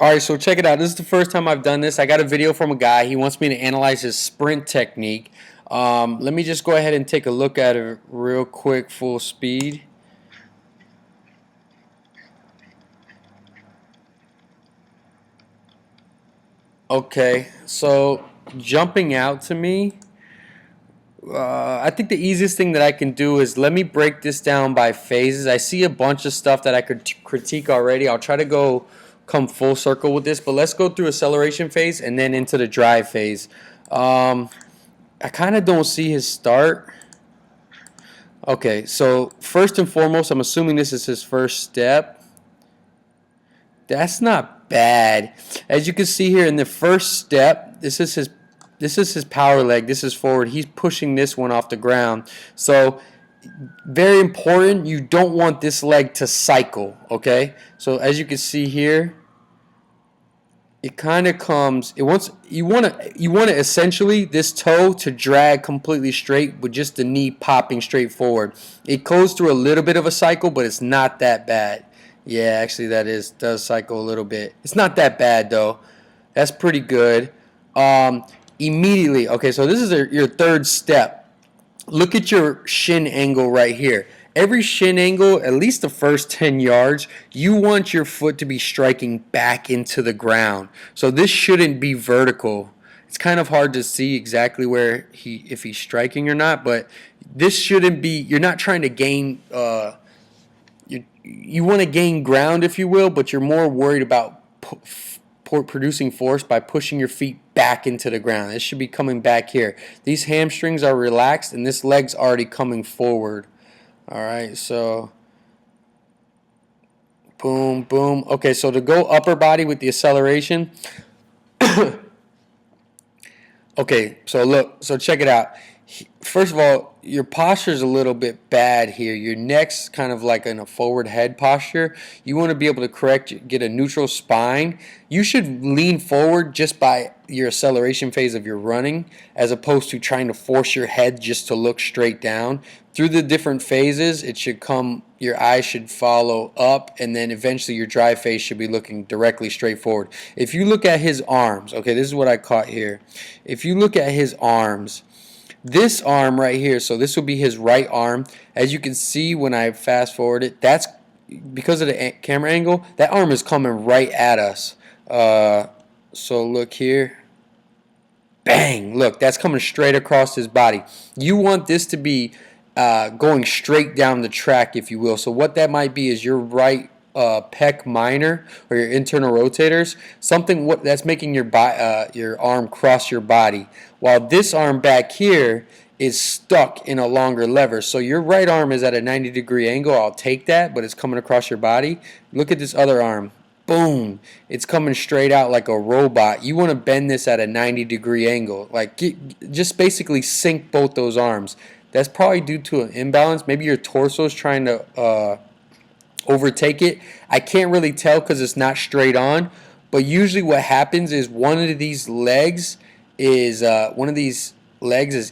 Alright, so check it out. This is the first time I've done this. I got a video from a guy. He wants me to analyze his sprint technique. Let me just go ahead and take a look at it real quick, full speed. Okay, so jumping out to me, I think the easiest thing that I can do is let me break this down by phases. I see a bunch of stuff that I could critique already. I'll try to come full circle with this, but let's go through acceleration phase and then into the drive phase. I kind of don't see his start. Okay, so first and foremost, I'm assuming this is his first step. That's not bad. As you can see here in the first step, this is his power leg. This is forward. He's pushing this one off the ground. So very important, you don't want this leg to cycle, okay? So as you can see here, it kind of comes, you want to essentially this toe to drag completely straight with just the knee popping straight forward. It goes through a little bit of a cycle, but it's not that bad. Yeah, actually does cycle a little bit. It's not that bad though. That's pretty good. Immediately, okay, so this is your third step. Look at your shin angle right here. Every shin angle, at least the first 10 yards, you want your foot to be striking back into the ground. So this shouldn't be vertical. It's kind of hard to see exactly where if he's striking or not, but this shouldn't be, you're not trying to gain, you want to gain ground, if you will, but you're more worried about producing force by pushing your feet back into the ground. It should be coming back here. These hamstrings are relaxed and this leg's already coming forward. Alright, so boom, boom. Okay, so to go upper body with the acceleration. Okay, so look, so check it out. First of all, your posture is a little bit bad here. Your neck's kind of like in a forward head posture. You want to be able to get a neutral spine. You should lean forward just by your acceleration phase of your running, as opposed to trying to force your head just to look straight down. Through the different phases, it should come, your eyes should follow up, and then eventually your drive phase should be looking directly straight forward. If you look at his arms, okay, this is what I caught here. If you look at his arms, this arm right here, so this will be his right arm. As you can see when I fast forward it, that's because of the camera angle, that arm is coming right at us. So look here. Bang! Look, that's coming straight across his body. You want this to be going straight down the track, if you will. So what that might be is your right pec minor or your internal rotators, something that's making your arm cross your body, while this arm back here is stuck in a longer lever. So your right arm is at a 90-degree angle. I'll take that, but it's coming across your body. Look at this other arm. Boom, it's coming straight out like a robot. You want to bend this at a 90-degree angle, like just basically sync both those arms. That's probably due to an imbalance. Maybe your torso is trying to overtake it. I can't really tell because it's not straight on, but usually what happens is one of these legs is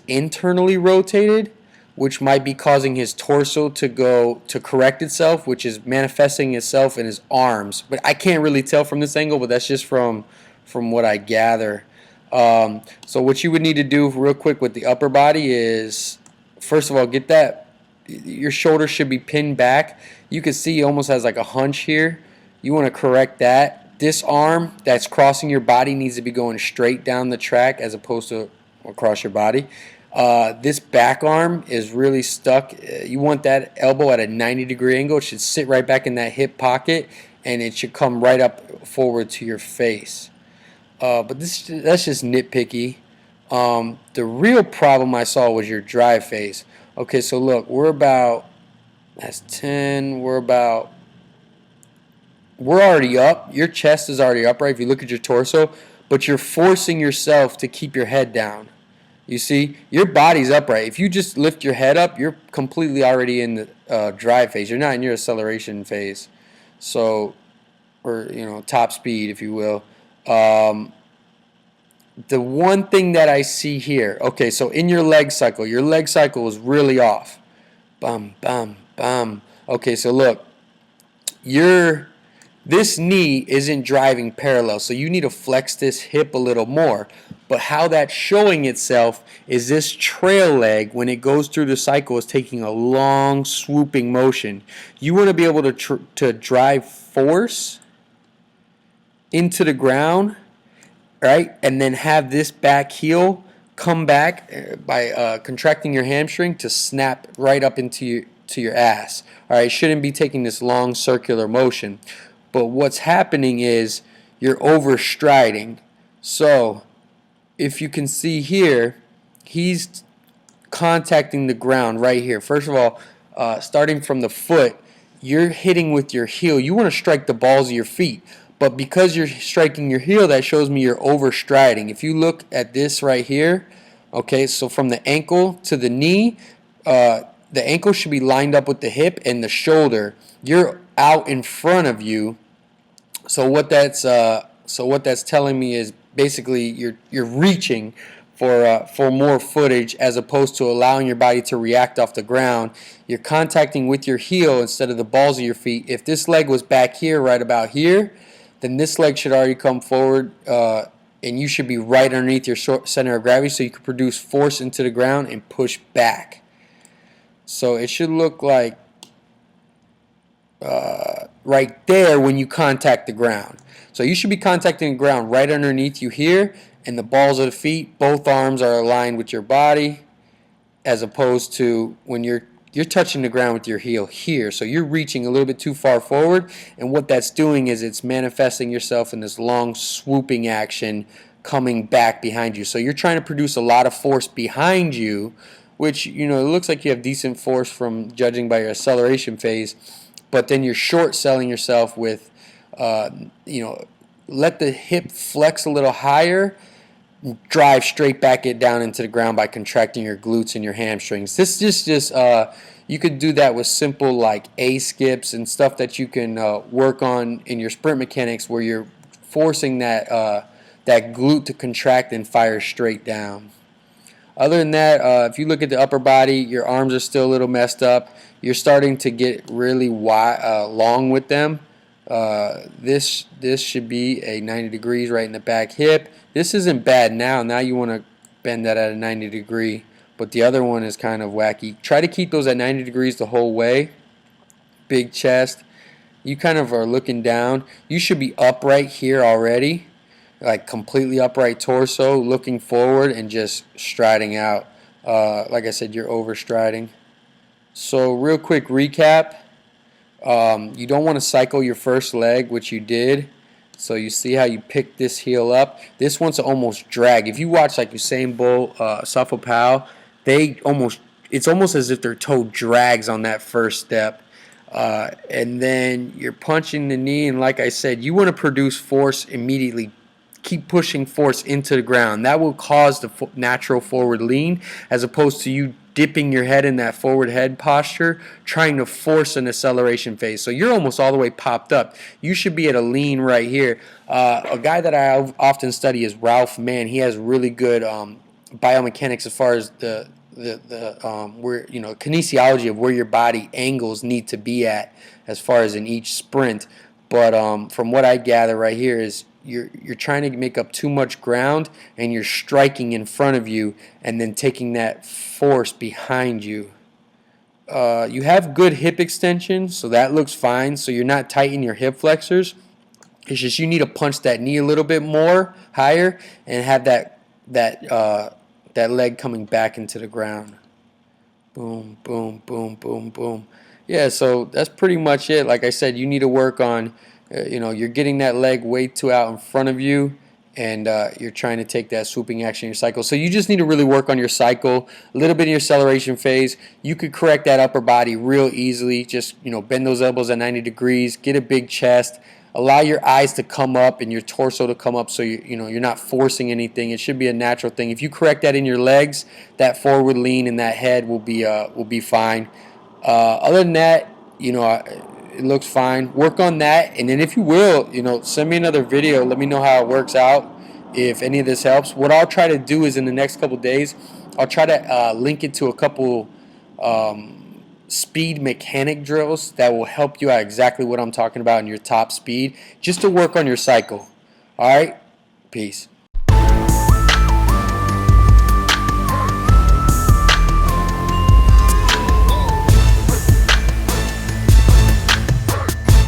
internally rotated, which might be causing his torso to correct itself, which is manifesting itself in his arms. But I can't really tell from this angle, but that's just from what I gather. So what you would need to do real quick with the upper body is, first of all, get that, your shoulder should be pinned back. You can see he almost has like a hunch here. You want to correct that. This arm that's crossing your body needs to be going straight down the track as opposed to across your body. This back arm is really stuck. You want that elbow at a 90-degree angle. It should sit right back in that hip pocket, and it should come right up forward to your face. But that's just nitpicky. The real problem I saw was your drive phase. Okay, so look, that's 10, we're already up. Your chest is already upright if you look at your torso, but you're forcing yourself to keep your head down. You see, your body's upright. If you just lift your head up, you're completely already in the drive phase. You're not in your acceleration phase. So, or, top speed, if you will. The one thing that I see here, okay, so in your leg cycle is really off. Bum, bum, bum. Okay, so look, This knee isn't driving parallel, so you need to flex this hip a little more. But how that's showing itself is this trail leg, when it goes through the cycle, is taking a long swooping motion. You want to be able to drive force into the ground, right? And then have this back heel come back by contracting your hamstring to snap right up into your ass. All right, shouldn't be taking this long circular motion. But what's happening is you're overstriding. So if you can see here, he's contacting the ground right here. First of all, starting from the foot, you're hitting with your heel. You want to strike the balls of your feet. But because you're striking your heel, that shows me you're overstriding. If you look at this right here, okay, so from the ankle to the knee, the ankle should be lined up with the hip and the shoulder. You're out in front of you. So what that's telling me is basically you're reaching for more footage as opposed to allowing your body to react off the ground. You're contacting with your heel instead of the balls of your feet. If this leg was back here, right about here, then this leg should already come forward, and you should be right underneath your center of gravity, so you can produce force into the ground and push back. So it should look like right there when you contact the ground. So you should be contacting the ground right underneath you here, and the balls of the feet, both arms are aligned with your body, as opposed to when you're touching the ground with your heel here. So you're reaching a little bit too far forward, and what that's doing is it's manifesting yourself in this long swooping action coming back behind you. So you're trying to produce a lot of force behind you, which, it looks like you have decent force from judging by your acceleration phase, but then you're short selling yourself with, let the hip flex a little higher, drive straight back it down into the ground by contracting your glutes and your hamstrings. This is just you could do that with simple like A skips and stuff that you can work on in your sprint mechanics, where you're forcing that glute to contract and fire straight down. Other than that, if you look at the upper body, your arms are still a little messed up. You're starting to get really long with them. This should be a 90 degrees right in the back hip. This isn't bad now. Now you want to bend that at a 90 degree, but the other one is kind of wacky. Try to keep those at 90 degrees the whole way. Big chest. You kind of are looking down. You should be upright here already, like completely upright torso, looking forward and just striding out. Like I said, you're overstriding. So real quick recap. You don't want to cycle your first leg, which you did. So you see how you pick this heel up. This one's almost drag. If you watch like Usain Bolt, Safo Powell, it's almost as if their toe drags on that first step. And then you're punching the knee, and like I said, you want to produce force immediately. Keep pushing force into the ground. That will cause the natural forward lean, as opposed to you dipping your head in that forward head posture, trying to force an acceleration phase. So you're almost all the way popped up. You should be at a lean right here. A guy that I often study is Ralph Mann. He has really good biomechanics as far as the kinesiology of where your body angles need to be at as far as in each sprint. But from what I gather right here is you're trying to make up too much ground, and you're striking in front of you and then taking that force behind you. You have good hip extension, so that looks fine. So you're not tight in your hip flexors. It's just you need to punch that knee a little bit more higher and have that leg coming back into the ground. Boom, boom, boom, boom, boom. Yeah, so that's pretty much it. Like I said, you need to work on, you're getting that leg way too out in front of you, and you're trying to take that swooping action in your cycle. So you just need to really work on your cycle, a little bit in your acceleration phase. You could correct that upper body real easily. Just, bend those elbows at 90 degrees, get a big chest, allow your eyes to come up and your torso to come up, so you're not forcing anything. It should be a natural thing. If you correct that in your legs, that forward lean and that head will be fine. Other than that, it looks fine. Work on that, and then if you will, send me another video. Let me know how it works out, if any of this helps. What I'll try to do is in the next couple days, I'll try to link it to a couple speed mechanic drills that will help you out exactly what I'm talking about in your top speed, just to work on your cycle. All right? Peace.